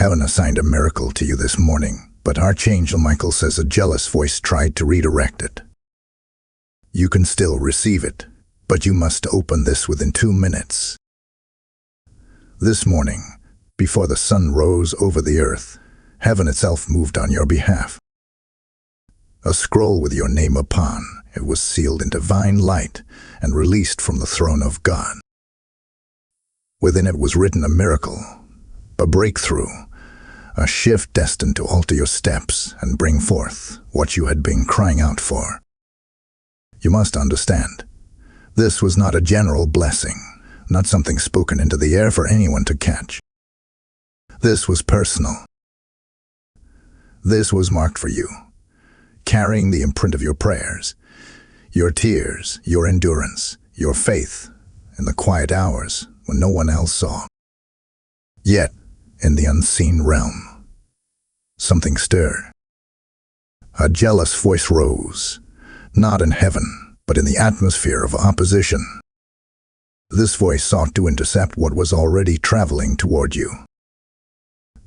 Heaven assigned a miracle to you this morning, but Archangel Michael says a jealous voice tried to redirect it. You can still receive it, but you must open this within 2 minutes. This morning, before the sun rose over the earth, heaven itself moved on your behalf. A scroll with your name upon it was sealed in divine light and released from the throne of God. Within it was written a miracle, a breakthrough, a shift destined to alter your steps and bring forth what you had been crying out for. You must understand, this was not a general blessing, not something spoken into the air for anyone to catch. This was personal. This was marked for you, carrying the imprint of your prayers, your tears, your endurance, your faith in the quiet hours when no one else saw. Yet, in the unseen realm, something stirred. A jealous voice rose, not in heaven, but in the atmosphere of opposition. This voice sought to intercept what was already traveling toward you.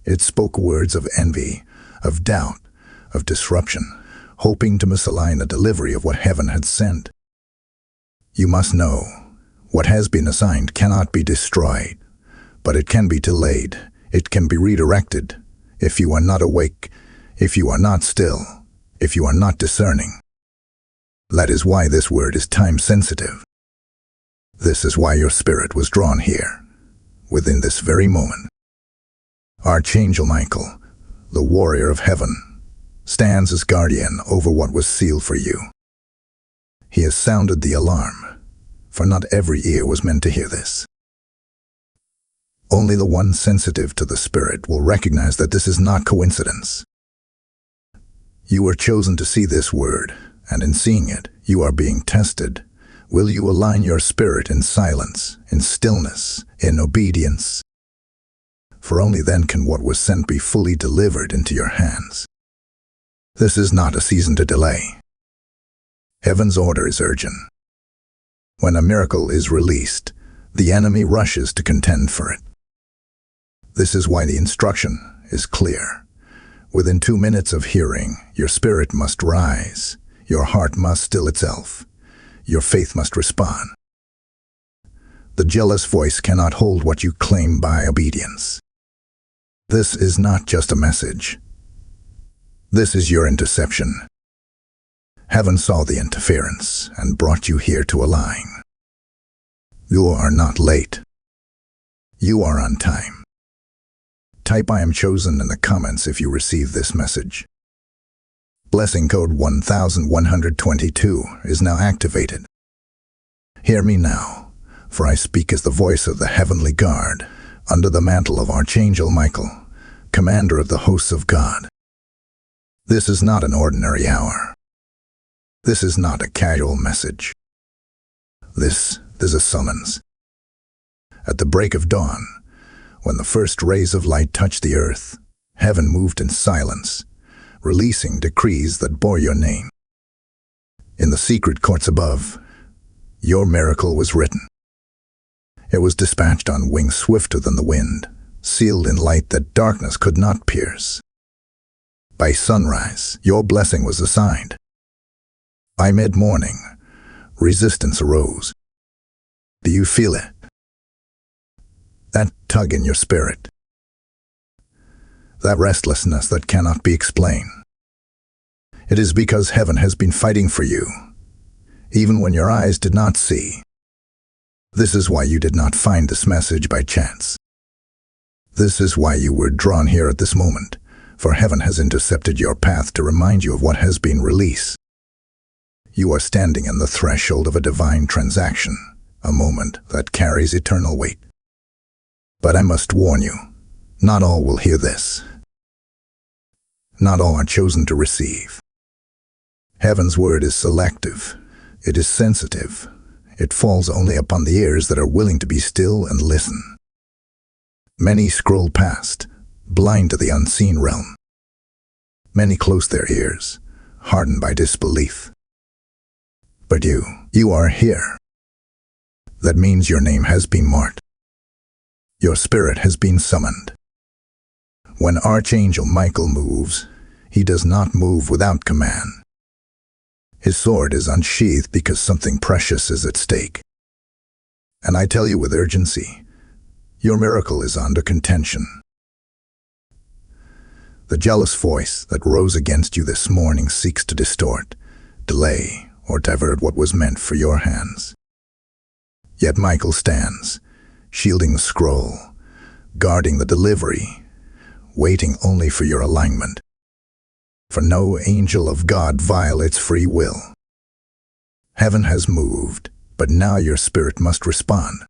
It spoke words of envy, of doubt, of disruption, hoping to misalign the delivery of what heaven had sent. You must know, what has been assigned cannot be destroyed, but it can be delayed. It can be redirected if you are not awake, if you are not still, if you are not discerning. That is why this word is time-sensitive. This is why your spirit was drawn here, within this very moment. Archangel Michael, the warrior of heaven, stands as guardian over what was sealed for you. He has sounded the alarm, for not every ear was meant to hear this. Only the one sensitive to the Spirit will recognize that this is not coincidence. You were chosen to see this word, and in seeing it, you are being tested. Will you align your spirit in silence, in stillness, in obedience? For only then can what was sent be fully delivered into your hands. This is not a season to delay. Heaven's order is urgent. When a miracle is released, the enemy rushes to contend for it. This is why the instruction is clear. Within 2 minutes of hearing, your spirit must rise, your heart must still itself, your faith must respond. The jealous voice cannot hold what you claim by obedience. This is not just a message. This is your interception. Heaven saw the interference and brought you here to align. You are not late. You are on time. Type I am chosen in the comments if you receive this message. Blessing code 1122 is now activated. Hear me now, for I speak as the voice of the heavenly guard, under the mantle of Archangel Michael, commander of the hosts of God. This is not an ordinary hour. This is not a casual message. This is a summons. At the break of dawn, when the first rays of light touched the earth, heaven moved in silence, releasing decrees that bore your name. In the secret courts above, your miracle was written. It was dispatched on wings swifter than the wind, sealed in light that darkness could not pierce. By sunrise, your blessing was assigned. By mid-morning, resistance arose. Do you feel it? That tug in your spirit. That restlessness that cannot be explained. It is because heaven has been fighting for you, even when your eyes did not see. This is why you did not find this message by chance. This is why you were drawn here at this moment, for heaven has intercepted your path to remind you of what has been released. You are standing on the threshold of a divine transaction, a moment that carries eternal weight. But I must warn you, not all will hear this. Not all are chosen to receive. Heaven's word is selective. It is sensitive. It falls only upon the ears that are willing to be still and listen. Many scroll past, blind to the unseen realm. Many close their ears, hardened by disbelief. But you are here. That means your name has been marked. Your spirit has been summoned. When Archangel Michael moves, he does not move without command. His sword is unsheathed because something precious is at stake. And I tell you with urgency, your miracle is under contention. The jealous voice that rose against you this morning seeks to distort, delay, or divert what was meant for your hands. Yet Michael stands, shielding the scroll, guarding the delivery, waiting only for your alignment. For no angel of God violates free will. Heaven has moved, but now your spirit must respond.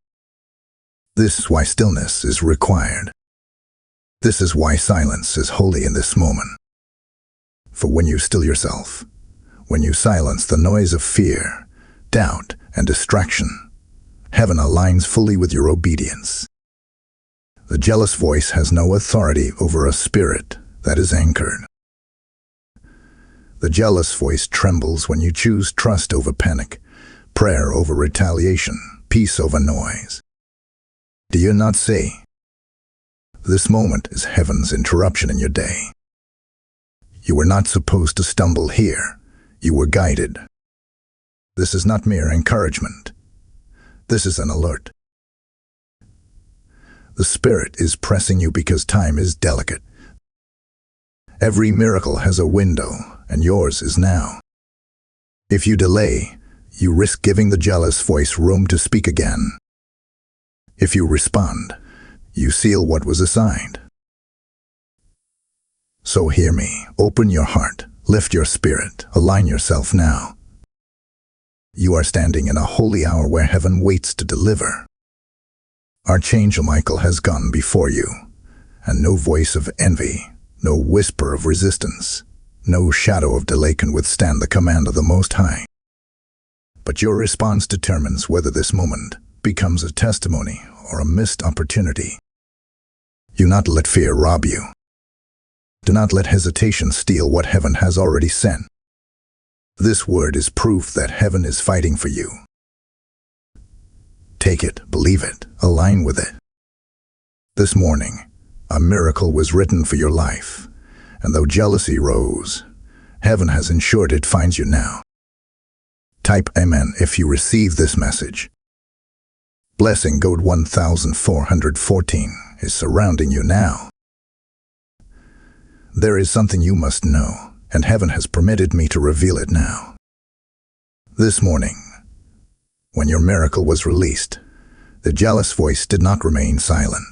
This is why stillness is required. This is why silence is holy in this moment. For when you still yourself, when you silence the noise of fear, doubt, and distraction, heaven aligns fully with your obedience. The jealous voice has no authority over a spirit that is anchored. The jealous voice trembles when you choose trust over panic, prayer over retaliation, peace over noise. Do you not see? This moment is heaven's interruption in your day. You were not supposed to stumble here. You were guided. This is not mere encouragement. This is an alert. The Spirit is pressing you because time is delicate. Every miracle has a window, and yours is now. If you delay, you risk giving the jealous voice room to speak again. If you respond, you seal what was assigned. So hear me, open your heart, lift your spirit, align yourself now. You are standing in a holy hour where heaven waits to deliver. Archangel Michael has gone before you, and no voice of envy, no whisper of resistance, no shadow of delay can withstand the command of the Most High. But your response determines whether this moment becomes a testimony or a missed opportunity. Do not let fear rob you. Do not let hesitation steal what heaven has already sent. This word is proof that heaven is fighting for you. Take it, believe it, align with it. This morning, a miracle was written for your life, and though jealousy rose, heaven has ensured it finds you now. Type Amen if you receive this message. Blessing code 1414 is surrounding you now. There is something you must know, and heaven has permitted me to reveal it now. This morning, when your miracle was released, the jealous voice did not remain silent.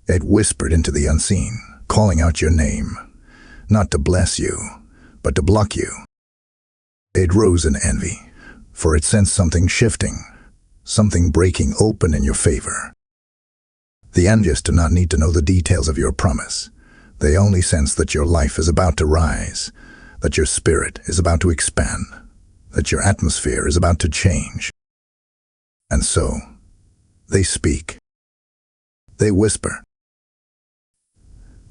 It whispered into the unseen, calling out your name, not to bless you, but to block you. It rose in envy, for it sensed something shifting, something breaking open in your favor. The envious do not need to know the details of your promise. They only sense that your life is about to rise, that your spirit is about to expand, that your atmosphere is about to change. And so, they speak. They whisper.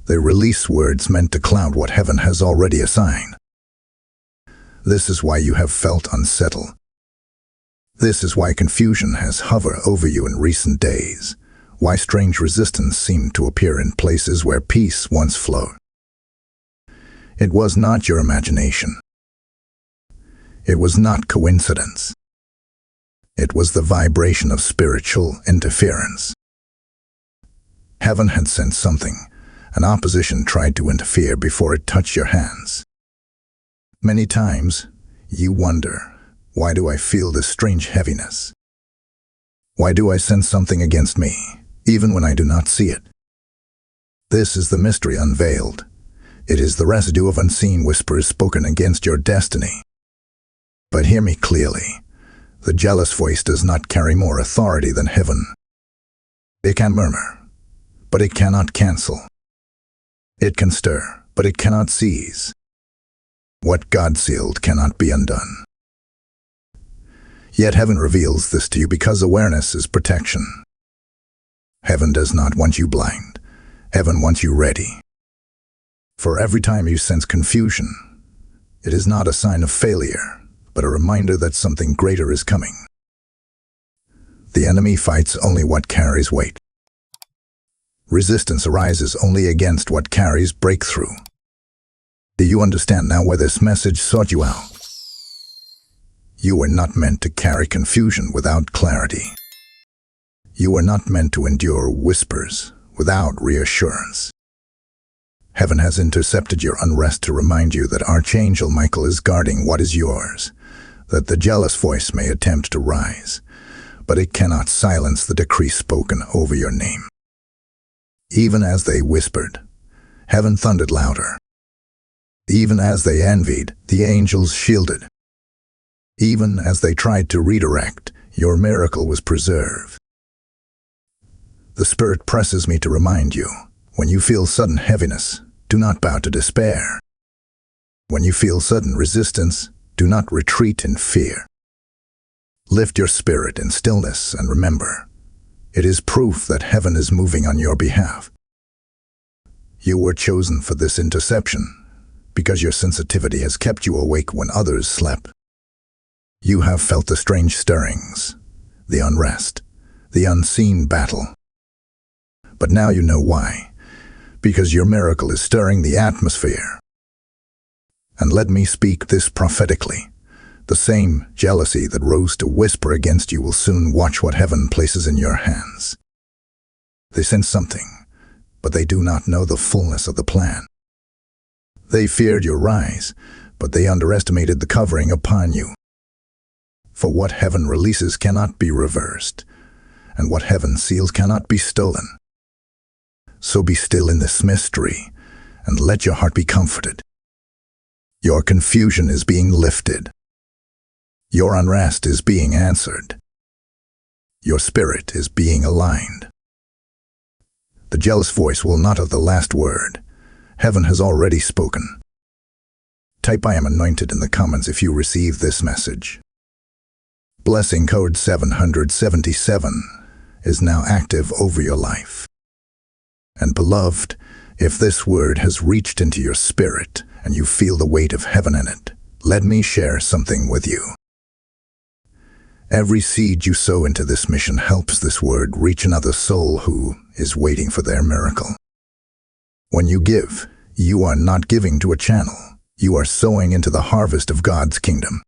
They release words meant to cloud what heaven has already assigned. This is why you have felt unsettled. This is why confusion has hovered over you in recent days, why strange resistance seemed to appear in places where peace once flowed. It was not your imagination. It was not coincidence. It was the vibration of spiritual interference. Heaven had sent something, and opposition tried to interfere before it touched your hands. Many times, you wonder, why do I feel this strange heaviness? Why do I sense something against me, even when I do not see it? This is the mystery unveiled. It is the residue of unseen whispers spoken against your destiny. But hear me clearly. The jealous voice does not carry more authority than heaven. It can murmur, but it cannot cancel. It can stir, but it cannot seize. What God sealed cannot be undone. Yet heaven reveals this to you because awareness is protection. Heaven does not want you blind. Heaven wants you ready. For every time you sense confusion, it is not a sign of failure, but a reminder that something greater is coming. The enemy fights only what carries weight. Resistance arises only against what carries breakthrough. Do you understand now why this message sought you out? You were not meant to carry confusion without clarity. You were not meant to endure whispers without reassurance. Heaven has intercepted your unrest to remind you that Archangel Michael is guarding what is yours, that the jealous voice may attempt to rise, but it cannot silence the decree spoken over your name. Even as they whispered, heaven thundered louder. Even as they envied, the angels shielded. Even as they tried to redirect, your miracle was preserved. The Spirit presses me to remind you, when you feel sudden heaviness, do not bow to despair. When you feel sudden resistance, do not retreat in fear. Lift your spirit in stillness and remember, it is proof that heaven is moving on your behalf. You were chosen for this interception, because your sensitivity has kept you awake when others slept. You have felt the strange stirrings, the unrest, the unseen battle. But now you know why, because your miracle is stirring the atmosphere. And let me speak this prophetically. The same jealousy that rose to whisper against you will soon watch what heaven places in your hands. They sense something, but they do not know the fullness of the plan. They feared your rise, but they underestimated the covering upon you. For what heaven releases cannot be reversed, and what heaven seals cannot be stolen. So be still in this mystery, and let your heart be comforted. Your confusion is being lifted. Your unrest is being answered. Your spirit is being aligned. The jealous voice will not have the last word. Heaven has already spoken. Type "I am anointed" in the comments if you receive this message. Blessing code 777 is now active over your life. And beloved, if this word has reached into your spirit and you feel the weight of heaven in it, let me share something with you. Every seed you sow into this mission helps this word reach another soul who is waiting for their miracle. When you give, you are not giving to a channel. You are sowing into the harvest of God's kingdom.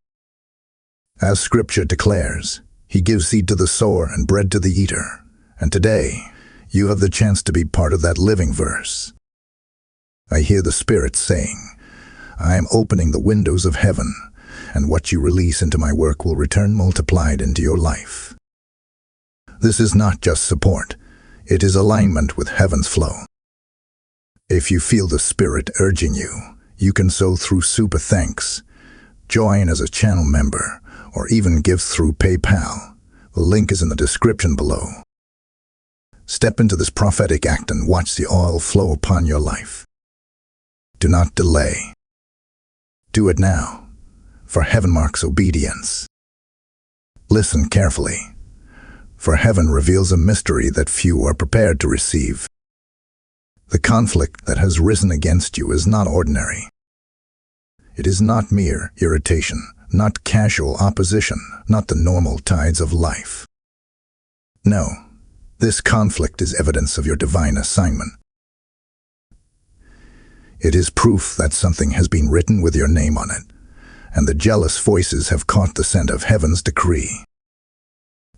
As Scripture declares, He gives seed to the sower and bread to the eater. And today, you have the chance to be part of that living verse. I hear the Spirit saying, I am opening the windows of heaven, and what you release into my work will return multiplied into your life. This is not just support, it is alignment with heaven's flow. If you feel the Spirit urging you, you can sow through Super Thanks, join as a channel member, or even give through PayPal. The link is in the description below. Step into this prophetic act and watch the oil flow upon your life. Do not delay. Do it now, for heaven marks obedience. Listen carefully, for heaven reveals a mystery that few are prepared to receive. The conflict that has risen against you is not ordinary. It is not mere irritation, not casual opposition, not the normal tides of life. No, this conflict is evidence of your divine assignment. It is proof that something has been written with your name on it, and the jealous voices have caught the scent of heaven's decree.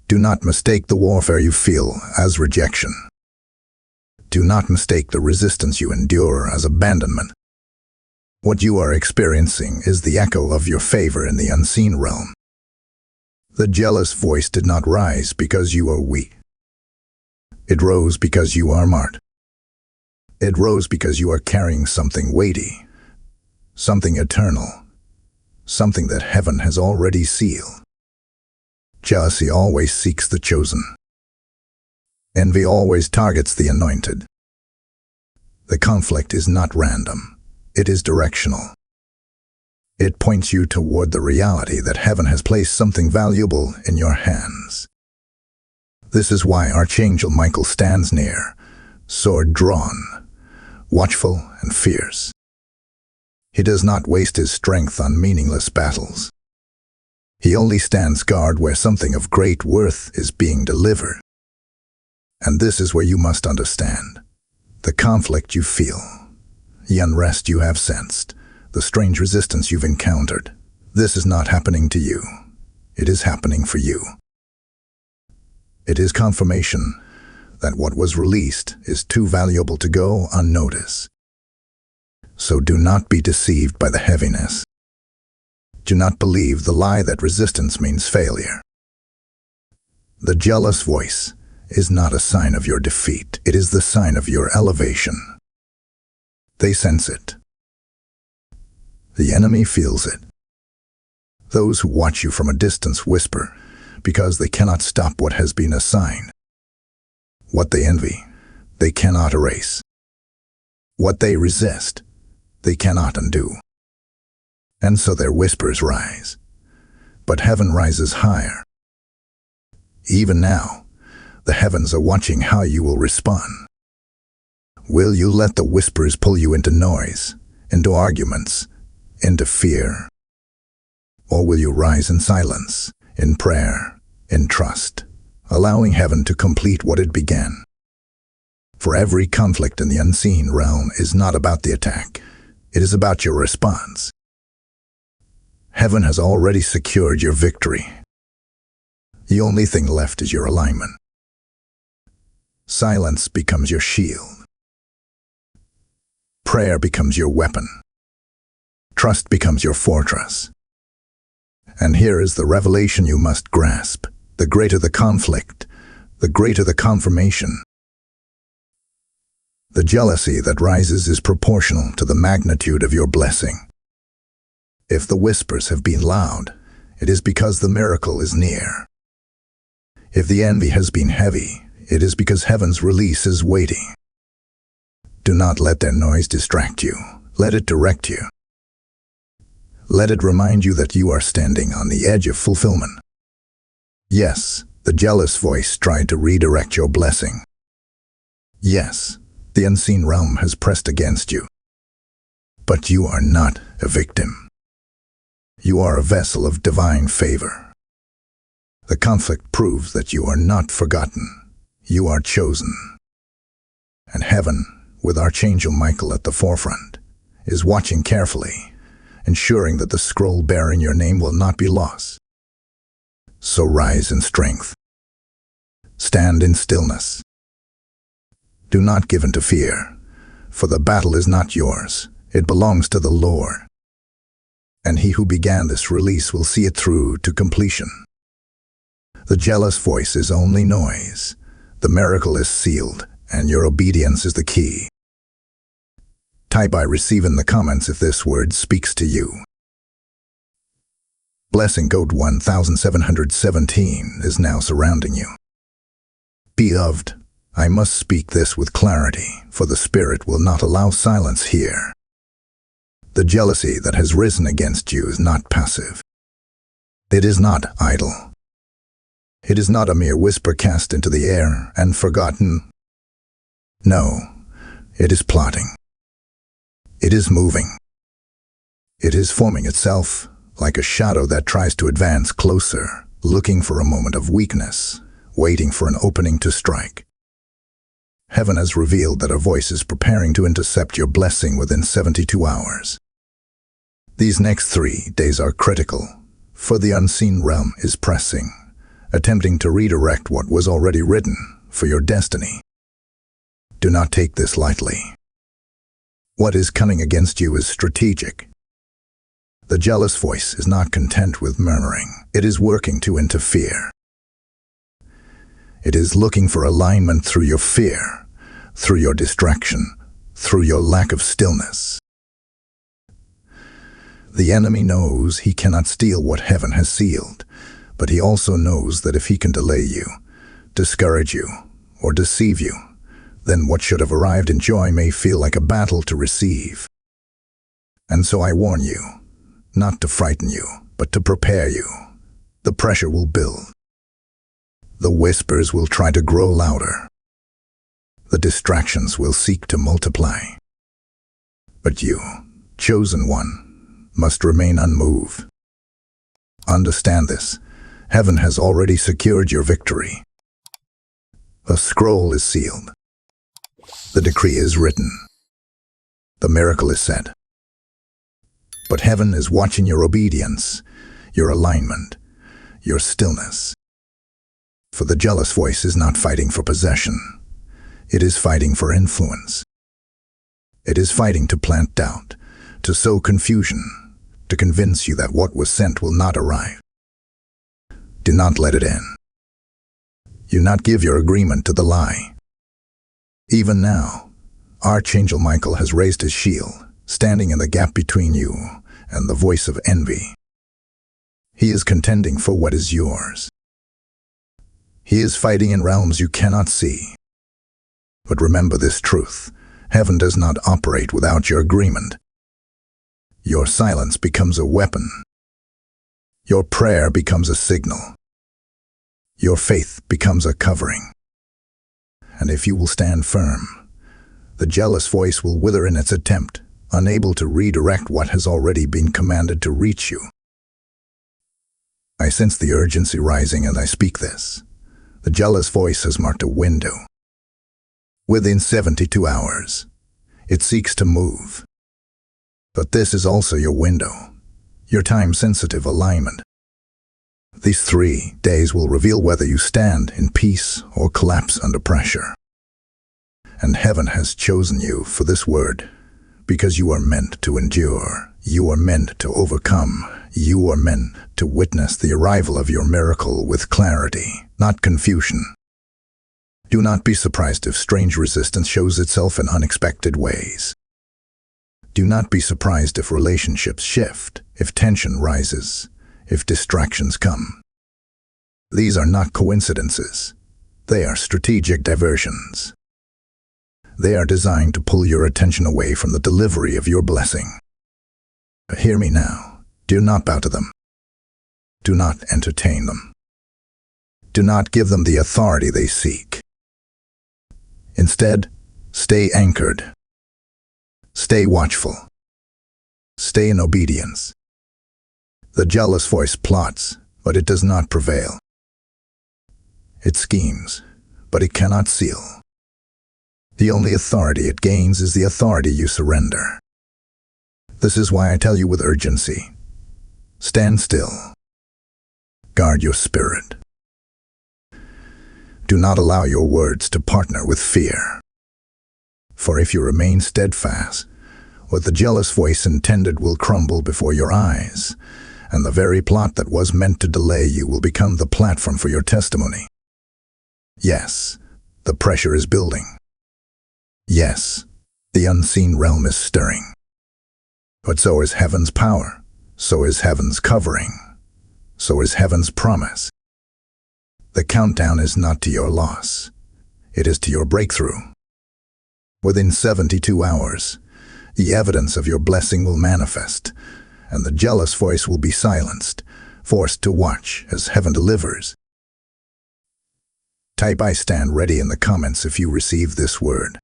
Do not mistake the warfare you feel as rejection. Do not mistake the resistance you endure as abandonment. What you are experiencing is the echo of your favor in the unseen realm. The jealous voice did not rise because you are weak. It rose because you are marked. It rose because you are carrying something weighty, something eternal, something that heaven has already sealed. Jealousy always seeks the chosen. Envy always targets the anointed. The conflict is not random, it is directional. It points you toward the reality that heaven has placed something valuable in your hands. This is why Archangel Michael stands near, sword drawn, watchful and fierce. He does not waste his strength on meaningless battles. He only stands guard where something of great worth is being delivered. And this is where you must understand. The conflict you feel, the unrest you have sensed, the strange resistance you've encountered. This is not happening to you. It is happening for you. It is confirmation that what was released is too valuable to go unnoticed. So do not be deceived by the heaviness. Do not believe the lie that resistance means failure. The jealous voice is not a sign of your defeat. It is the sign of your elevation. They sense it. The enemy feels it. Those who watch you from a distance whisper because they cannot stop what has been assigned. What they envy, they cannot erase. What they resist, they cannot undo. And so their whispers rise. But heaven rises higher. Even now, the heavens are watching how you will respond. Will you let the whispers pull you into noise, into arguments, into fear? Or will you rise in silence, in prayer, in trust, allowing heaven to complete what it began? For every conflict in the unseen realm is not about the attack. It is about your response. Heaven has already secured your victory. The only thing left is your alignment. Silence becomes your shield. Prayer becomes your weapon. Trust becomes your fortress. And here is the revelation you must grasp. The greater the conflict, the greater the confirmation. The jealousy that rises is proportional to the magnitude of your blessing. If the whispers have been loud, it is because the miracle is near. If the envy has been heavy, it is because heaven's release is waiting. Do not let their noise distract you. Let it direct you. Let it remind you that you are standing on the edge of fulfillment. Yes, the jealous voice tried to redirect your blessing. Yes, the unseen realm has pressed against you. But you are not a victim. You are a vessel of divine favor. The conflict proves that you are not forgotten. You are chosen. And heaven, with Archangel Michael at the forefront, is watching carefully, ensuring that the scroll bearing your name will not be lost. So rise in strength. Stand in stillness. Do not give in to fear, for the battle is not yours. It belongs to the Lord. And he who began this release will see it through to completion. The jealous voice is only noise. The miracle is sealed, and your obedience is the key. Type "I receive" in the comments if this word speaks to you. Blessing code 1717 is now surrounding you. Beloved, I must speak this with clarity, for the Spirit will not allow silence here. The jealousy that has risen against you is not passive. It is not idle. It is not a mere whisper cast into the air and forgotten. No, it is plotting. It is moving. It is forming itself like a shadow that tries to advance closer, looking for a moment of weakness, waiting for an opening to strike. Heaven has revealed that a voice is preparing to intercept your blessing within 72 hours. These next 3 days are critical, for the unseen realm is pressing, attempting to redirect what was already written for your destiny. Do not take this lightly. What is coming against you is strategic. The jealous voice is not content with murmuring. It is working to interfere. It is looking for alignment through your fear, through your distraction, through your lack of stillness. The enemy knows he cannot steal what heaven has sealed, but he also knows that if he can delay you, discourage you, or deceive you, then what should have arrived in joy may feel like a battle to receive. And so I warn you, not to frighten you, but to prepare you. The pressure will build. The whispers will try to grow louder. The distractions will seek to multiply. But you, chosen one, must remain unmoved. Understand this. Heaven has already secured your victory. A scroll is sealed. The decree is written. The miracle is said. But heaven is watching your obedience, your alignment, your stillness. For the jealous voice is not fighting for possession. It is fighting for influence. It is fighting to plant doubt, to sow confusion, to convince you that what was sent will not arrive. Do not let it in. Do not give your agreement to the lie. Even now, Archangel Michael has raised his shield, standing in the gap between you and the voice of envy. He is contending for what is yours. He is fighting in realms you cannot see. But remember this truth: heaven does not operate without your agreement. Your silence becomes a weapon. Your prayer becomes a signal. Your faith becomes a covering. And if you will stand firm, the jealous voice will wither in its attempt, unable to redirect what has already been commanded to reach you. I sense the urgency rising and I speak this. The jealous voice has marked a window. Within 72 hours, it seeks to move. But this is also your window, your time-sensitive alignment. These 3 days will reveal whether you stand in peace or collapse under pressure. And heaven has chosen you for this word, because you are meant to endure, you are meant to overcome, you are meant to witness the arrival of your miracle with clarity, not confusion. Do not be surprised if strange resistance shows itself in unexpected ways. Do not be surprised if relationships shift, if tension rises, if distractions come. These are not coincidences. They are strategic diversions. They are designed to pull your attention away from the delivery of your blessing. Hear me now. Do not bow to them. Do not entertain them. Do not give them the authority they seek. Instead, stay anchored. Stay watchful. Stay in obedience. The jealous voice plots, but it does not prevail. It schemes, but it cannot seal. The only authority it gains is the authority you surrender. This is why I tell you with urgency: stand still. Guard your spirit. Do not allow your words to partner with fear. For if you remain steadfast, what the jealous voice intended will crumble before your eyes, and the very plot that was meant to delay you will become the platform for your testimony. Yes, the pressure is building. Yes, the unseen realm is stirring. But so is heaven's power, so is heaven's covering, so is heaven's promise. The countdown is not to your loss, it is to your breakthrough. Within 72 hours, the evidence of your blessing will manifest, and the jealous voice will be silenced, forced to watch as heaven delivers. Type "I stand ready" in the comments if you receive this word.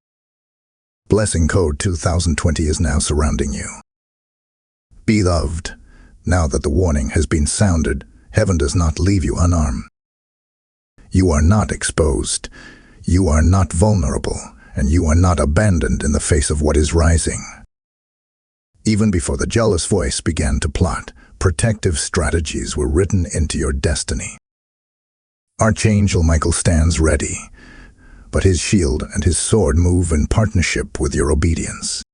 Blessing code 2020 is now surrounding you. Beloved, now that the warning has been sounded, heaven does not leave you unarmed. You are not exposed, you are not vulnerable, and you are not abandoned in the face of what is rising. Even before the jealous voice began to plot, protective strategies were written into your destiny. Archangel Michael stands ready, but his shield and his sword move in partnership with your obedience.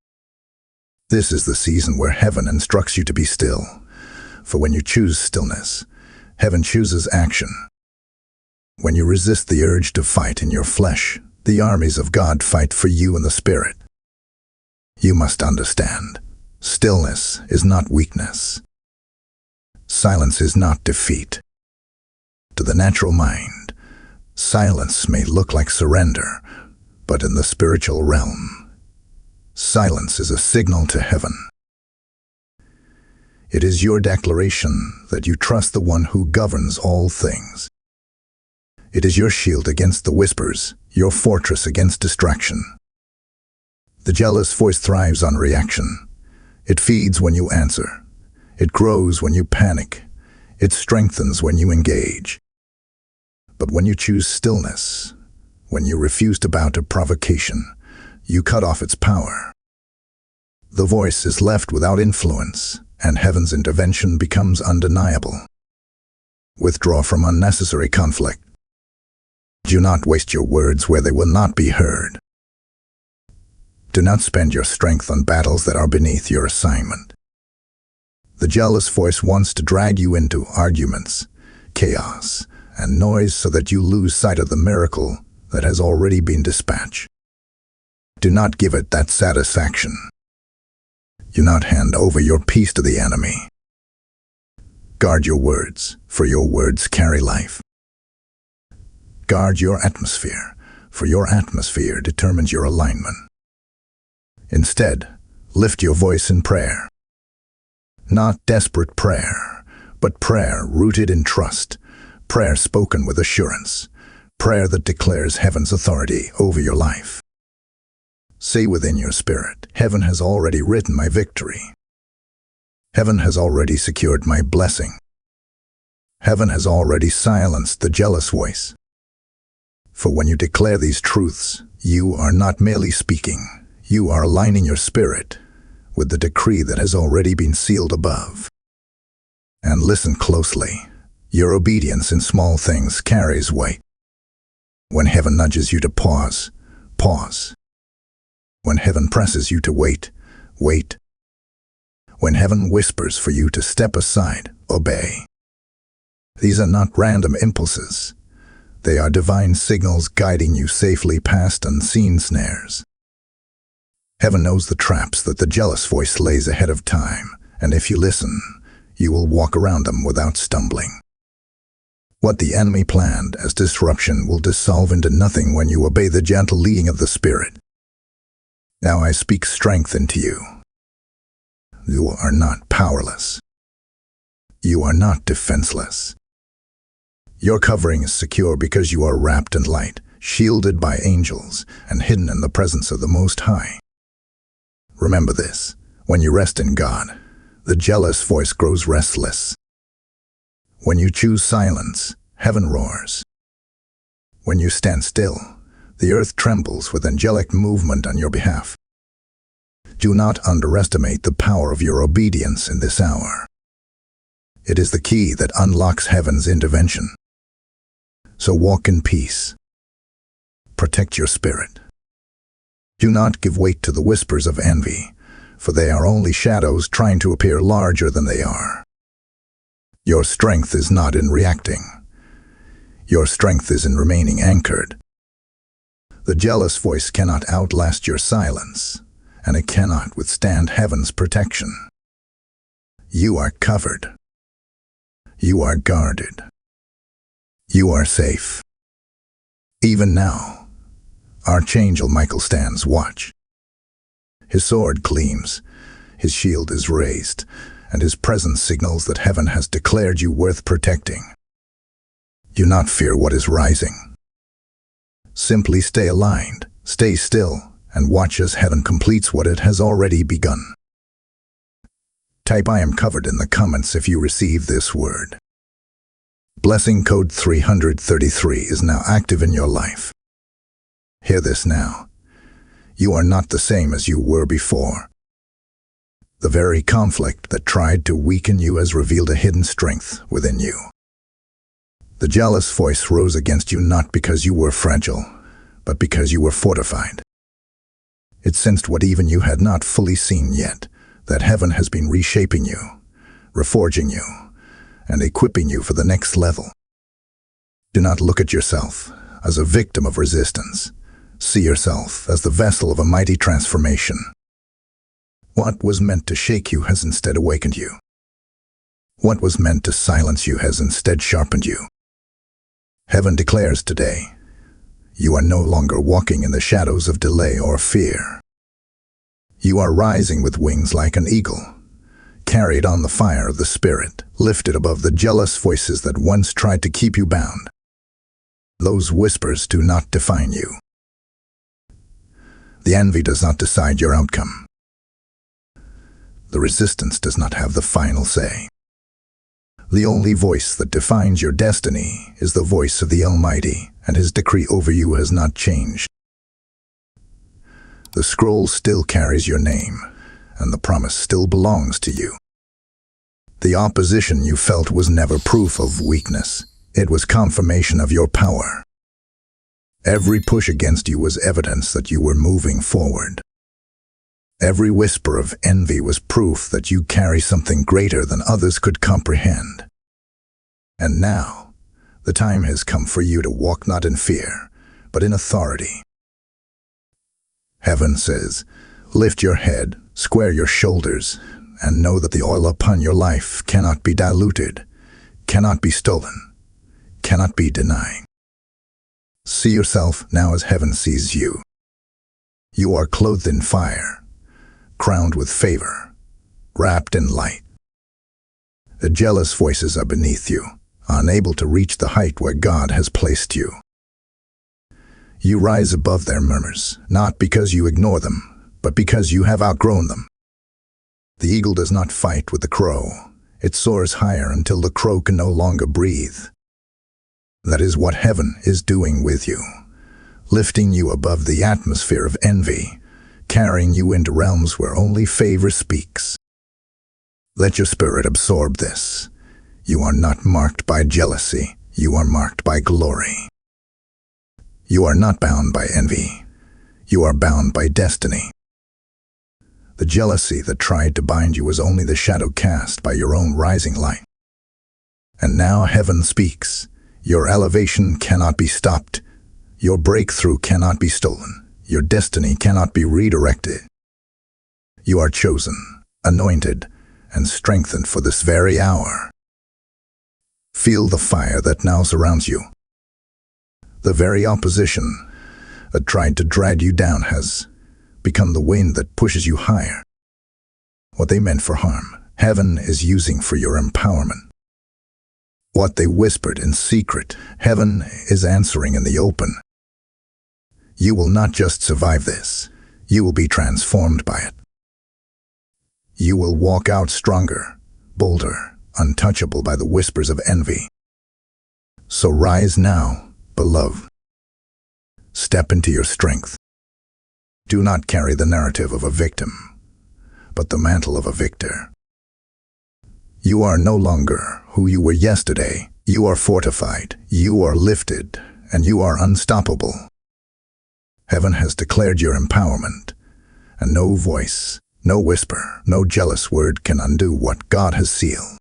This is the season where heaven instructs you to be still, for when you choose stillness, heaven chooses action. When you resist the urge to fight in your flesh, the armies of God fight for you in the spirit. You must understand, stillness is not weakness. Silence is not defeat. To the natural mind, silence may look like surrender, but in the spiritual realm, silence is a signal to heaven. It is your declaration that you trust the one who governs all things. It is your shield against the whispers, your fortress against distraction. The jealous voice thrives on reaction. It feeds when you answer. It grows when you panic. It strengthens when you engage. But when you choose stillness, when you refuse to bow to provocation, you cut off its power. The voice is left without influence, and heaven's intervention becomes undeniable. Withdraw from unnecessary conflict. Do not waste your words where they will not be heard. Do not spend your strength on battles that are beneath your assignment. The jealous voice wants to drag you into arguments, chaos, and noise so that you lose sight of the miracle that has already been dispatched. Do not give it that satisfaction. Do not hand over your peace to the enemy. Guard your words, for your words carry life. Guard your atmosphere, for your atmosphere determines your alignment. Instead, lift your voice in prayer. Not desperate prayer, but prayer rooted in trust, prayer spoken with assurance, prayer that declares heaven's authority over your life. Say within your spirit, heaven has already written my victory. Heaven has already secured my blessing. Heaven has already silenced the jealous voice. For when you declare these truths, you are not merely speaking, you are aligning your spirit with the decree that has already been sealed above. And listen closely. Your obedience in small things carries weight. When heaven nudges you to pause, pause. When heaven presses you to wait, wait. When heaven whispers for you to step aside, obey. These are not random impulses. They are divine signals guiding you safely past unseen snares. Heaven knows the traps that the jealous voice lays ahead of time, and if you listen, you will walk around them without stumbling. What the enemy planned as disruption will dissolve into nothing when you obey the gentle leading of the Spirit. Now I speak strength into you. You are not powerless. You are not defenseless. Your covering is secure because you are wrapped in light, shielded by angels, and hidden in the presence of the Most High. Remember this, when you rest in God, the jealous voice grows restless. When you choose silence, heaven roars. When you stand still, the earth trembles with angelic movement on your behalf. Do not underestimate the power of your obedience in this hour. It is the key that unlocks heaven's intervention. So walk in peace. Protect your spirit. Do not give weight to the whispers of envy, for they are only shadows trying to appear larger than they are. Your strength is not in reacting. Your strength is in remaining anchored. The jealous voice cannot outlast your silence, and it cannot withstand heaven's protection. You are covered. You are guarded. You are safe. Even now, Archangel Michael stands watch. His sword gleams, his shield is raised, and his presence signals that heaven has declared you worth protecting. Do not fear what is rising. Simply stay aligned, stay still, and watch as heaven completes what it has already begun. Type I am covered in the comments if you receive this word. Blessing code 333 is now active in your life. Hear this now. You are not the same as you were before. The very conflict that tried to weaken you has revealed a hidden strength within you. The jealous voice rose against you not because you were fragile, but because you were fortified. It sensed what even you had not fully seen yet, that heaven has been reshaping you, reforging you, and equipping you for the next level. Do not look at yourself as a victim of resistance. See yourself as the vessel of a mighty transformation. What was meant to shake you has instead awakened you. What was meant to silence you has instead sharpened you. Heaven declares today, you are no longer walking in the shadows of delay or fear. You are rising with wings like an eagle, carried on the fire of the Spirit, lifted above the jealous voices that once tried to keep you bound. Those whispers do not define you. The envy does not decide your outcome. The resistance does not have the final say. The only voice that defines your destiny is the voice of the Almighty, and His decree over you has not changed. The scroll still carries your name, and the promise still belongs to you. The opposition you felt was never proof of weakness. It was confirmation of your power. Every push against you was evidence that you were moving forward. Every whisper of envy was proof that you carry something greater than others could comprehend. And now, the time has come for you to walk not in fear, but in authority. Heaven says, lift your head, square your shoulders, and know that the oil upon your life cannot be diluted, cannot be stolen, cannot be denied. See yourself now as heaven sees you. You are clothed in fire, crowned with favor, wrapped in light. The jealous voices are beneath you, unable to reach the height where God has placed you. You rise above their murmurs, not because you ignore them, but because you have outgrown them. The eagle does not fight with the crow. It soars higher until the crow can no longer breathe. That is what heaven is doing with you, lifting you above the atmosphere of envy, carrying you into realms where only favor speaks. Let your spirit absorb this. You are not marked by jealousy. You are marked by glory. You are not bound by envy. You are bound by destiny. The jealousy that tried to bind you was only the shadow cast by your own rising light. And now heaven speaks. Your elevation cannot be stopped. Your breakthrough cannot be stolen. Your destiny cannot be redirected. You are chosen, anointed, and strengthened for this very hour. Feel the fire that now surrounds you. The very opposition that tried to drag you down has become the wind that pushes you higher. What they meant for harm, heaven is using for your empowerment. What they whispered in secret, heaven is answering in the open. You will not just survive this, you will be transformed by it. You will walk out stronger, bolder, untouchable by the whispers of envy. So rise now, beloved. Step into your strength. Do not carry the narrative of a victim, but the mantle of a victor. You are no longer who you were yesterday. You are fortified, you are lifted, and you are unstoppable. Heaven has declared your empowerment, and no voice, no whisper, no jealous word can undo what God has sealed.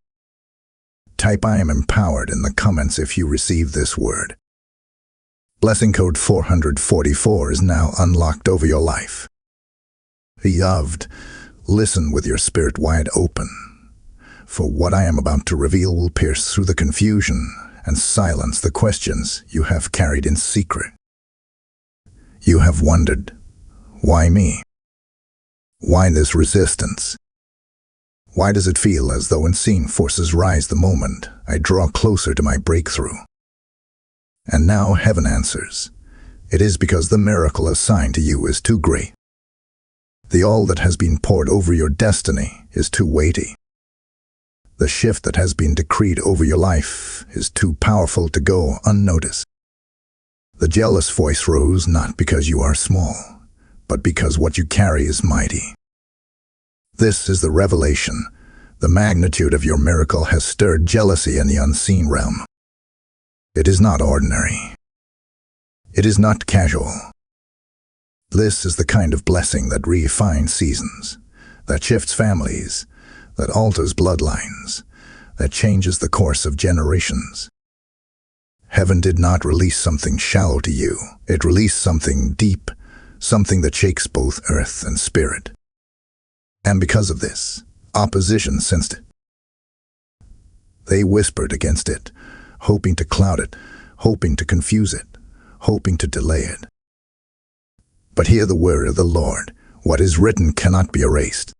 Type "I am empowered" in the comments if you receive this word. Blessing code 444 is now unlocked over your life. Beloved, listen with your spirit wide open, for what I am about to reveal will pierce through the confusion and silence the questions you have carried in secret. You have wondered, why me? Why this resistance? Why does it feel as though unseen forces rise the moment I draw closer to my breakthrough? And now heaven answers. It is because the miracle assigned to you is too great. The oil that has been poured over your destiny is too weighty. The shift that has been decreed over your life is too powerful to go unnoticed. The jealous voice rose not because you are small, but because what you carry is mighty. This is the revelation. The magnitude of your miracle has stirred jealousy in the unseen realm. It is not ordinary. It is not casual. This is the kind of blessing that refines seasons, that shifts families, that alters bloodlines, that changes the course of generations. Heaven did not release something shallow to you. It released something deep, something that shakes both earth and spirit. And because of this, opposition sensed it. They whispered against it, hoping to cloud it, hoping to confuse it, hoping to delay it. But hear the word of the Lord. What is written cannot be erased.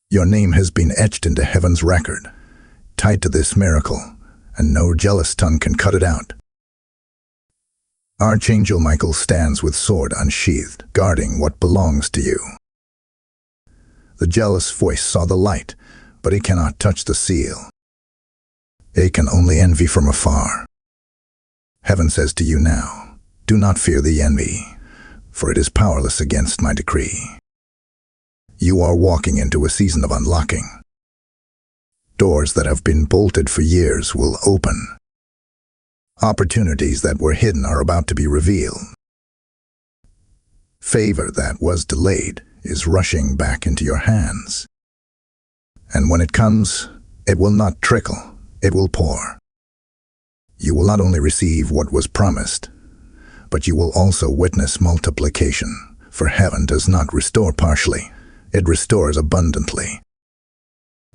Your name has been etched into heaven's record, tied to this miracle, and no jealous tongue can cut it out. Archangel Michael stands with sword unsheathed, guarding what belongs to you. The jealous voice saw the light, but it cannot touch the seal. It can only envy from afar. Heaven says to you now, do not fear the envy. for it is powerless against my decree. You are walking into a season of unlocking. Doors that have been bolted for years will open. Opportunities that were hidden are about to be revealed. Favor that was delayed is rushing back into your hands. And when it comes, it will not trickle, it will pour. You will not only receive what was promised, but you will also witness multiplication, for heaven does not restore partially, it restores abundantly.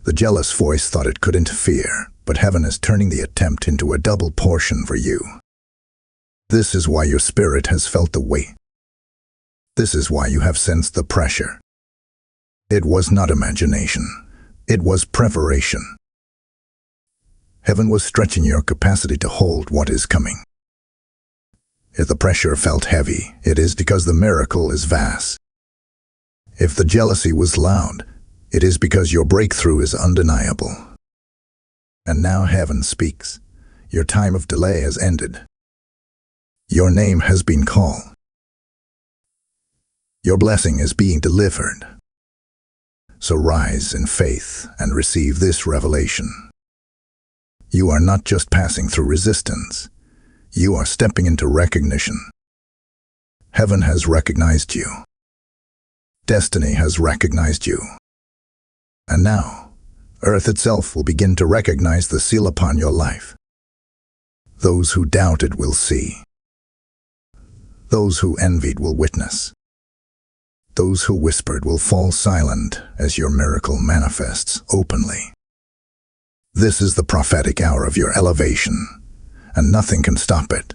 The jealous voice thought it could interfere, but heaven is turning the attempt into a double portion for you. This is why your spirit has felt the weight. This is why you have sensed the pressure. It was not imagination, it was preparation. Heaven was stretching your capacity to hold what is coming. If the pressure felt heavy, it is because the miracle is vast. If the jealousy was loud, it is because your breakthrough is undeniable. And now heaven speaks. Your time of delay has ended. Your name has been called. Your blessing is being delivered. So rise in faith and receive this revelation. You are not just passing through resistance. You are stepping into recognition. Heaven has recognized you. Destiny has recognized you. And now, earth itself will begin to recognize the seal upon your life. Those who doubted will see. Those who envied will witness. Those who whispered will fall silent as your miracle manifests openly. This is the prophetic hour of your elevation, and nothing can stop it.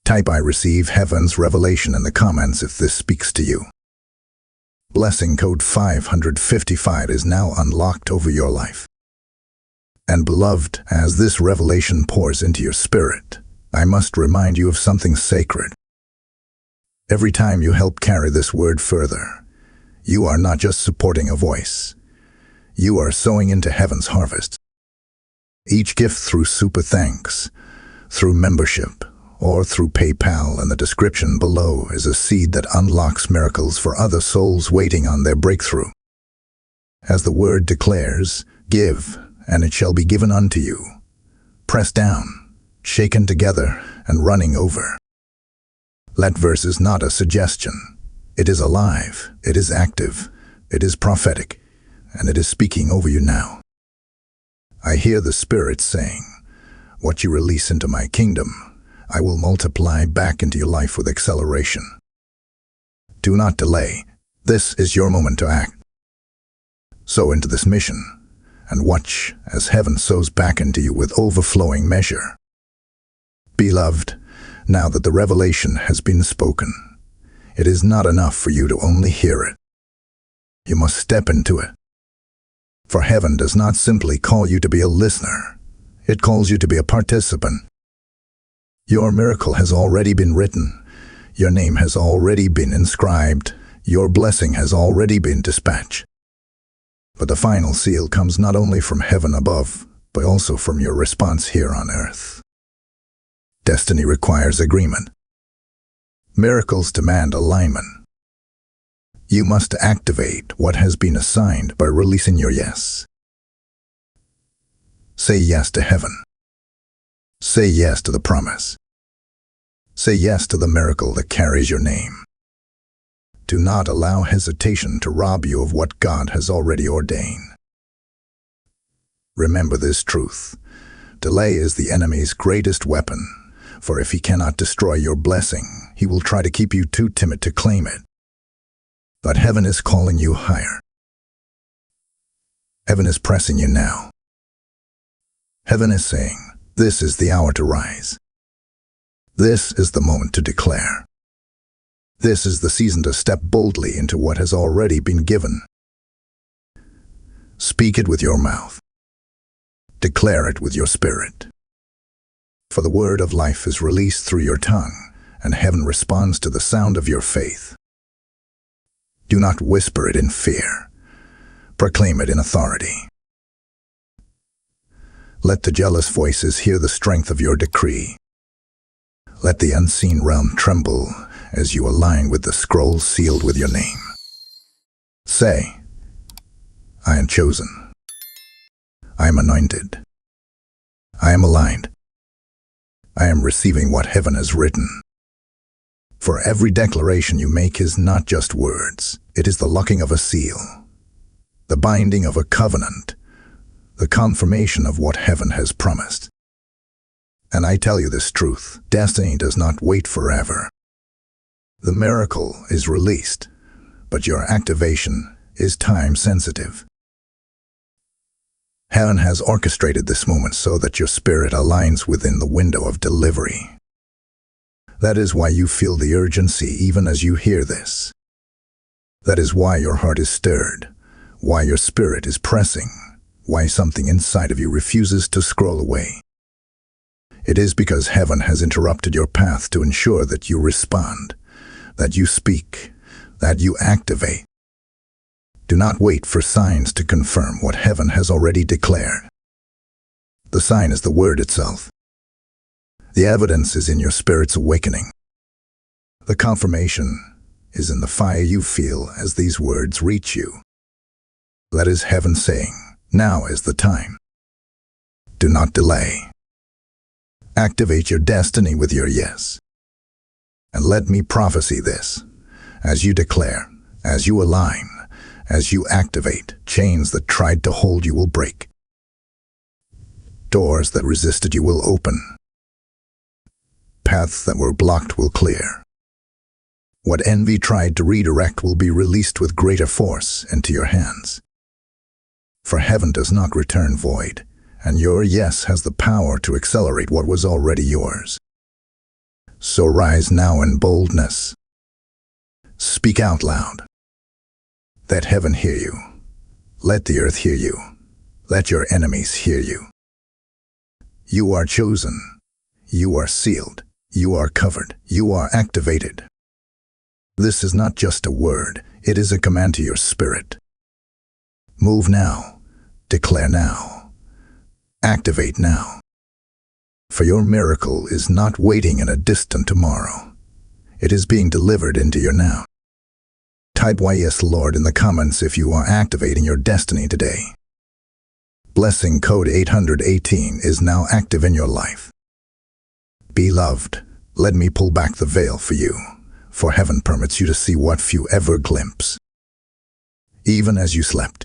Type "I receive heaven's revelation" in the comments if this speaks to you. Blessing code 555 is now unlocked over your life. And beloved, as this revelation pours into your spirit, I must remind you of something sacred. Every time you help carry this word further, you are not just supporting a voice. You are sowing into heaven's harvest. Each gift through super thanks, through membership, or through PayPal in the description below is a seed that unlocks miracles for other souls waiting on their breakthrough. As the word declares, give, and it shall be given unto you. Pressed down, shaken together, and running over. That verse is not a suggestion. It is alive, it is active, it is prophetic, and it is speaking over you now. I hear the Spirit saying, what you release into my kingdom, I will multiply back into your life with acceleration. Do not delay. This is your moment to act. Sow into this mission, and watch as heaven sows back into you with overflowing measure. Beloved, now that the revelation has been spoken, it is not enough for you to only hear it. You must step into it. For heaven does not simply call you to be a listener, it calls you to be a participant. Your miracle has already been written, your name has already been inscribed, your blessing has already been dispatched. But the final seal comes not only from heaven above, but also from your response here on earth. Destiny requires agreement. Miracles demand alignment. You must activate what has been assigned by releasing your yes. Say yes to heaven. Say yes to the promise. Say yes to the miracle that carries your name. Do not allow hesitation to rob you of what God has already ordained. Remember this truth. Delay is the enemy's greatest weapon, for if he cannot destroy your blessing, he will try to keep you too timid to claim it. But heaven is calling you higher. Heaven is pressing you now. Heaven is saying, this is the hour to rise. This is the moment to declare. This is the season to step boldly into what has already been given. Speak it with your mouth. Declare it with your spirit. For the word of life is released through your tongue, and heaven responds to the sound of your faith. Do not whisper it in fear. Proclaim it in authority. Let the jealous voices hear the strength of your decree. Let the unseen realm tremble as you align with the scroll sealed with your name. Say, I am chosen. I am anointed. I am aligned. I am receiving what heaven has written. For every declaration you make is not just words. It is the locking of a seal, the binding of a covenant, the confirmation of what heaven has promised. And I tell you this truth, destiny does not wait forever. The miracle is released, but your activation is time-sensitive. Heaven has orchestrated this moment so that your spirit aligns within the window of delivery. That is why you feel the urgency even as you hear this. That is why your heart is stirred, why your spirit is pressing, why something inside of you refuses to scroll away. It is because heaven has interrupted your path to ensure that you respond, that you speak, that you activate. Do not wait for signs to confirm what heaven has already declared. The sign is the word itself. The evidence is in your spirit's awakening. The confirmation is in the fire you feel as these words reach you. That is heaven saying, now is the time. Do not delay. Activate your destiny with your yes. And let me prophesy this. As you declare, as you align, as you activate, chains that tried to hold you will break. Doors that resisted you will open. Paths that were blocked will clear. What envy tried to redirect will be released with greater force into your hands. For heaven does not return void, and your yes has the power to accelerate what was already yours. So rise now in boldness. Speak out loud. Let heaven hear you. Let the earth hear you. Let your enemies hear you. You are chosen. You are sealed. You are covered. You are activated. This is not just a word. It is a command to your spirit. Move now. Declare now. Activate now. For your miracle is not waiting in a distant tomorrow. It is being delivered into your now. Type "Why yes, Lord" in the comments if you are activating your destiny today. Blessing code 818 is now active in your life. Beloved, let me pull back the veil for you, for heaven permits you to see what few ever glimpse. Even as you slept,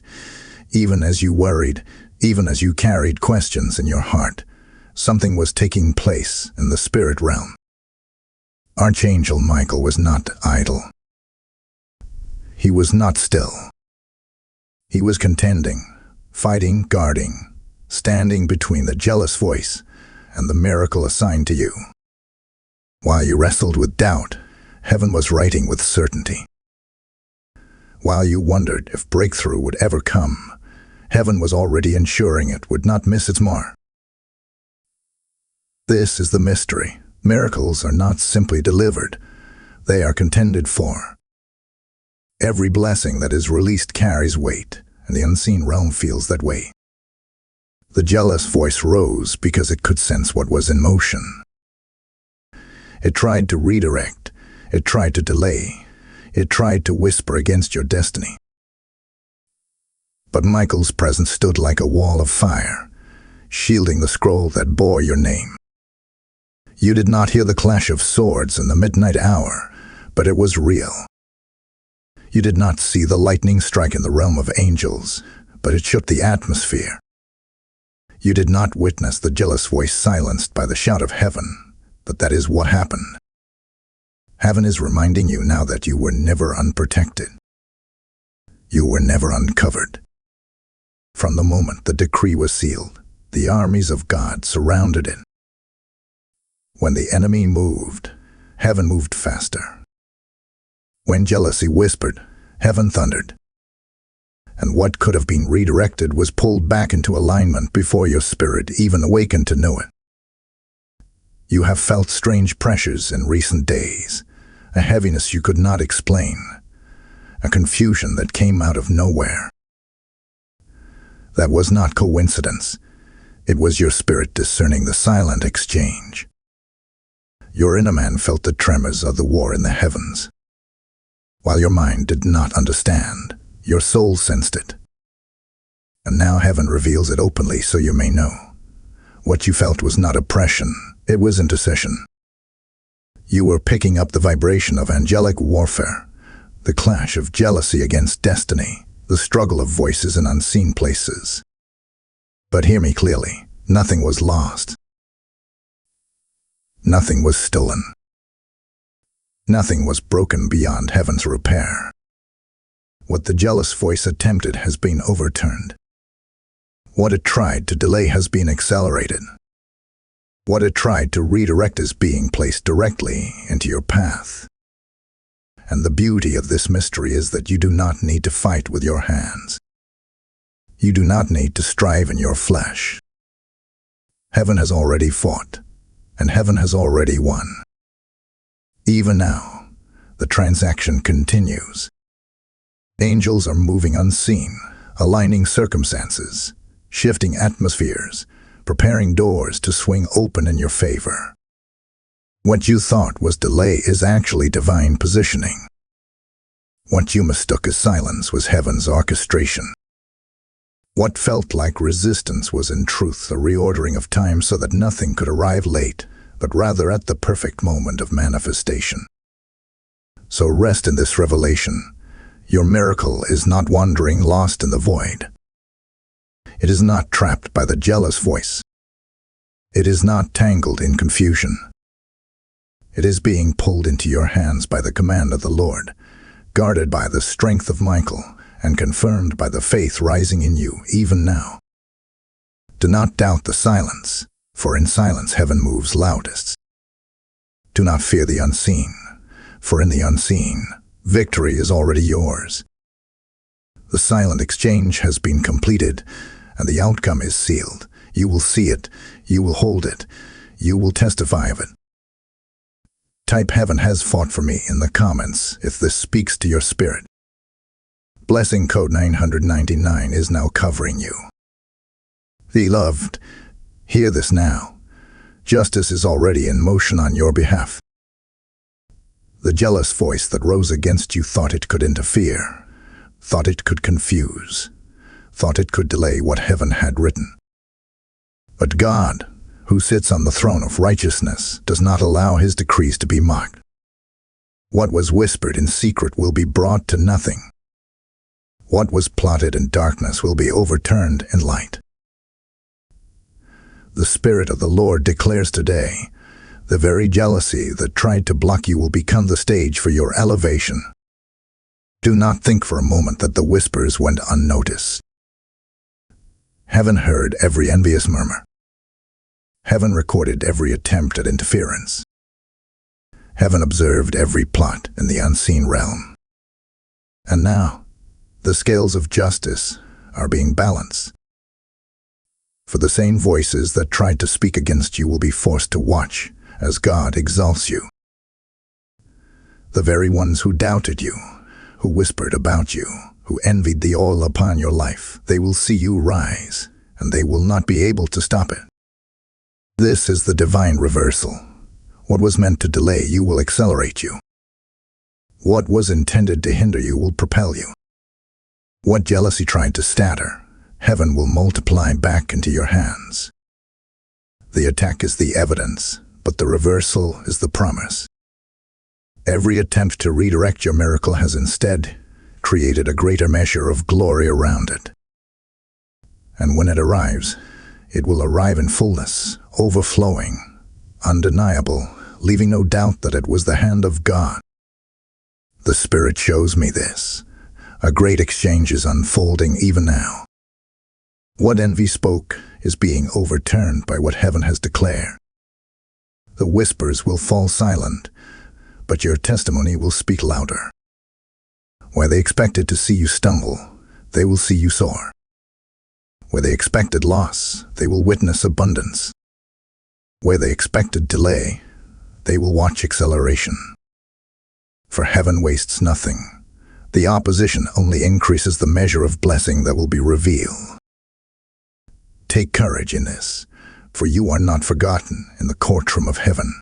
even as you worried, even as you carried questions in your heart, something was taking place in the spirit realm. Archangel Michael was not idle. He was not still. He was contending, fighting, guarding, standing between the jealous voice and the miracle assigned to you. While you wrestled with doubt, heaven was writing with certainty. While you wondered if breakthrough would ever come, heaven was already ensuring it would not miss its mark. This is the mystery. Miracles are not simply delivered. They are contended for. Every blessing that is released carries weight, and the unseen realm feels that weight. The jealous voice rose because it could sense what was in motion. It tried to redirect. It tried to delay. It tried to whisper against your destiny. But Michael's presence stood like a wall of fire, shielding the scroll that bore your name. You did not hear the clash of swords in the midnight hour, but it was real. You did not see the lightning strike in the realm of angels, but it shook the atmosphere. You did not witness the jealous voice silenced by the shout of heaven, but that is what happened. Heaven is reminding you now that you were never unprotected. You were never uncovered. From the moment the decree was sealed, the armies of God surrounded it. When the enemy moved, heaven moved faster. When jealousy whispered, heaven thundered. And what could have been redirected was pulled back into alignment before your spirit even awakened to know it. You have felt strange pressures in recent days, a heaviness you could not explain, a confusion that came out of nowhere. That was not coincidence. It was your spirit discerning the silent exchange. Your inner man felt the tremors of the war in the heavens. While your mind did not understand, your soul sensed it. And now heaven reveals it openly so you may know. What you felt was not oppression, it was intercession. You were picking up the vibration of angelic warfare, the clash of jealousy against destiny, the struggle of voices in unseen places. But hear me clearly, nothing was lost. Nothing was stolen. Nothing was broken beyond heaven's repair. What the jealous voice attempted has been overturned. What it tried to delay has been accelerated. What it tried to redirect is being placed directly into your path. And the beauty of this mystery is that you do not need to fight with your hands. You do not need to strive in your flesh. Heaven has already fought, and heaven has already won. Even now, the transaction continues. Angels are moving unseen, aligning circumstances, shifting atmospheres, preparing doors to swing open in your favor. What you thought was delay is actually divine positioning. What you mistook as silence was heaven's orchestration. What felt like resistance was in truth a reordering of time so that nothing could arrive late, but rather at the perfect moment of manifestation. So rest in this revelation. Your miracle is not wandering lost in the void. It is not trapped by the jealous voice. It is not tangled in confusion. It is being pulled into your hands by the command of the Lord, guarded by the strength of Michael, and confirmed by the faith rising in you even now. Do not doubt the silence, for in silence heaven moves loudest. Do not fear the unseen, for in the unseen, victory is already yours. The silent exchange has been completed, and the outcome is sealed. You will see it, you will hold it, you will testify of it. Type "Heaven has fought for me" in the comments if this speaks to your spirit. Blessing code 999 is now covering you. Beloved, hear this now. Justice is already in motion on your behalf. The jealous voice that rose against you thought it could interfere, thought it could confuse, thought it could delay what heaven had written. But God, who sits on the throne of righteousness, does not allow his decrees to be mocked. What was whispered in secret will be brought to nothing. What was plotted in darkness will be overturned in light. The Spirit of the Lord declares today, the very jealousy that tried to block you will become the stage for your elevation. Do not think for a moment that the whispers went unnoticed. Heaven heard every envious murmur. Heaven recorded every attempt at interference. Heaven observed every plot in the unseen realm. And now, the scales of justice are being balanced. For the same voices that tried to speak against you will be forced to watch as God exalts you. The very ones who doubted you, who whispered about you, who envied the oil upon your life, they will see you rise, and they will not be able to stop it. This is the divine reversal. What was meant to delay you will accelerate you. What was intended to hinder you will propel you. What jealousy tried to scatter, heaven will multiply back into your hands. The attack is the evidence, but the reversal is the promise. Every attempt to redirect your miracle has instead created a greater measure of glory around it. And when it arrives, it will arrive in fullness, overflowing, undeniable, leaving no doubt that it was the hand of God. The Spirit shows me this. A great exchange is unfolding even now. What envy spoke is being overturned by what heaven has declared. The whispers will fall silent, but your testimony will speak louder. Where they expected to see you stumble, they will see you soar. Where they expected loss, they will witness abundance. Where they expected delay, they will watch acceleration. For heaven wastes nothing. The opposition only increases the measure of blessing that will be revealed. Take courage in this, for you are not forgotten in the courtroom of heaven.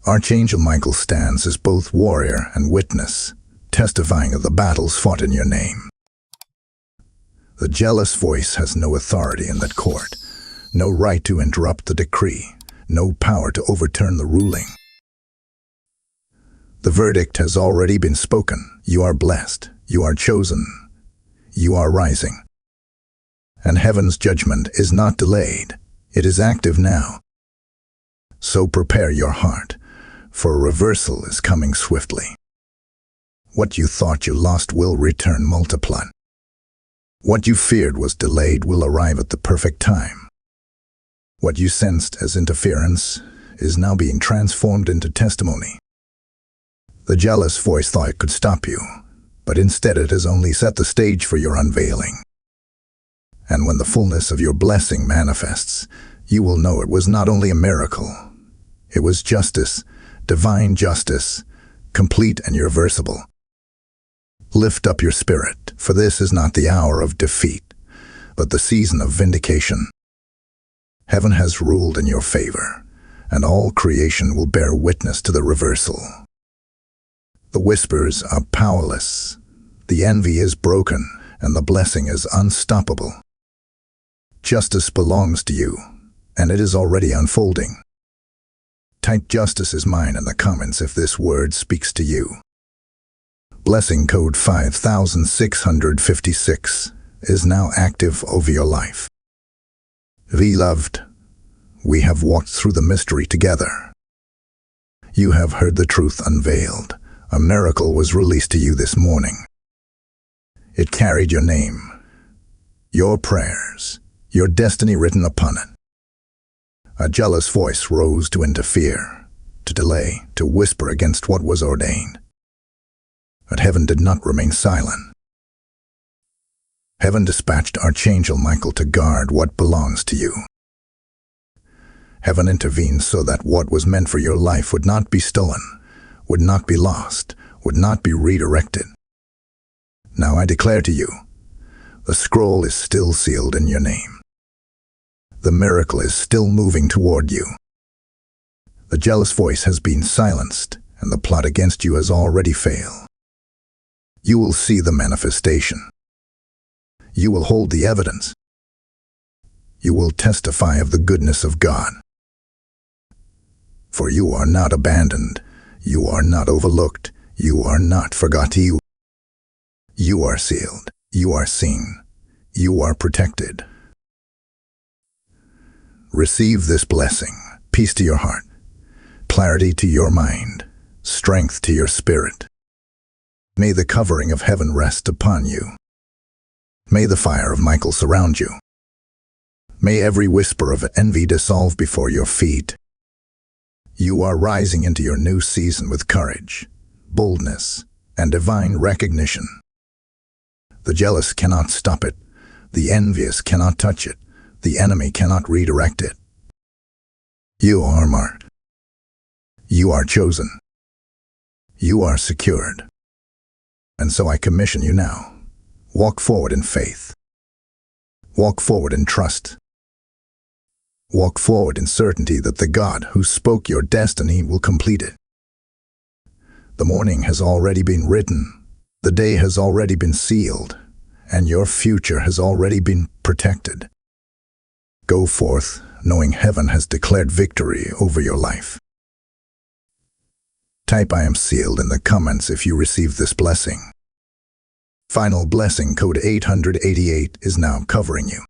Archangel Michael stands as both warrior and witness, testifying of the battles fought in your name. The jealous voice has no authority in that court, no right to interrupt the decree, no power to overturn the ruling. The verdict has already been spoken. You are blessed, you are chosen, you are rising. And heaven's judgment is not delayed, it is active now. So prepare your heart, for a reversal is coming swiftly. What you thought you lost will return multiplied. What you feared was delayed will arrive at the perfect time. What you sensed as interference is now being transformed into testimony. The jealous voice thought it could stop you, but instead it has only set the stage for your unveiling. And when the fullness of your blessing manifests, you will know it was not only a miracle, it was justice, divine justice, complete and irreversible. Lift up your spirit, for this is not the hour of defeat, but the season of vindication. Heaven has ruled in your favor, and all creation will bear witness to the reversal. The whispers are powerless, the envy is broken, and the blessing is unstoppable. Justice belongs to you, and it is already unfolding. Type "Justice is mine" in the comments if this word speaks to you. Blessing code 5656 is now active over your life. Beloved, we have walked through the mystery together. You have heard the truth unveiled. A miracle was released to you this morning. It carried your name, your prayers, your destiny written upon it. A jealous voice rose to interfere, to delay, to whisper against what was ordained. But heaven did not remain silent. Heaven dispatched Archangel Michael to guard what belongs to you. Heaven intervened so that what was meant for your life would not be stolen, would not be lost, would not be redirected. Now I declare to you, the scroll is still sealed in your name. The miracle is still moving toward you. The jealous voice has been silenced, and the plot against you has already failed. You will see the manifestation. You will hold the evidence. You will testify of the goodness of God. For you are not abandoned. You are not overlooked. You are not forgotten. You are sealed. You are seen. You are protected. Receive this blessing. Peace to your heart. Clarity to your mind. Strength to your spirit. May the covering of heaven rest upon you. May the fire of Michael surround you. May every whisper of envy dissolve before your feet. You are rising into your new season with courage, boldness, and divine recognition. The jealous cannot stop it. The envious cannot touch it. The enemy cannot redirect it. You are marked. You are chosen. You are secured. And so I commission you now. Walk forward in faith. Walk forward in trust. Walk forward in certainty that the God who spoke your destiny will complete it. The morning has already been written, the day has already been sealed, and your future has already been protected. Go forth, knowing heaven has declared victory over your life. Type "I am sealed" in the comments if you receive this blessing. Final blessing code 888 is now covering you.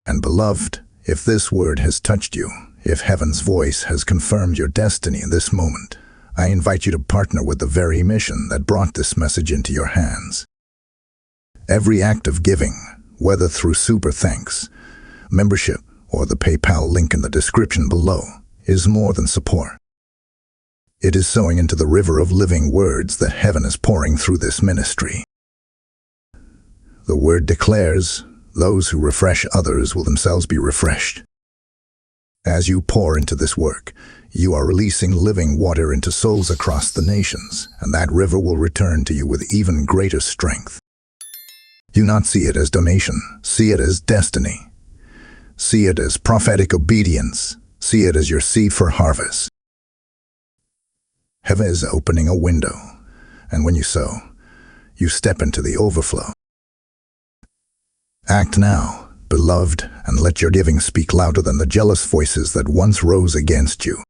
And beloved, if this word has touched you, if heaven's voice has confirmed your destiny in this moment, I invite you to partner with the very mission that brought this message into your hands. Every act of giving, whether through super thanks, membership, or the PayPal link in the description below, is more than support. It is sowing into the river of living words that heaven is pouring through this ministry. The word declares, those who refresh others will themselves be refreshed. As you pour into this work, you are releasing living water into souls across the nations, and that river will return to you with even greater strength. Do not see it as donation, see it as destiny. See it as prophetic obedience, see it as your seed for harvest. Heaven is opening a window, and when you sow, you step into the overflow. Act now, beloved, and let your giving speak louder than the jealous voices that once rose against you.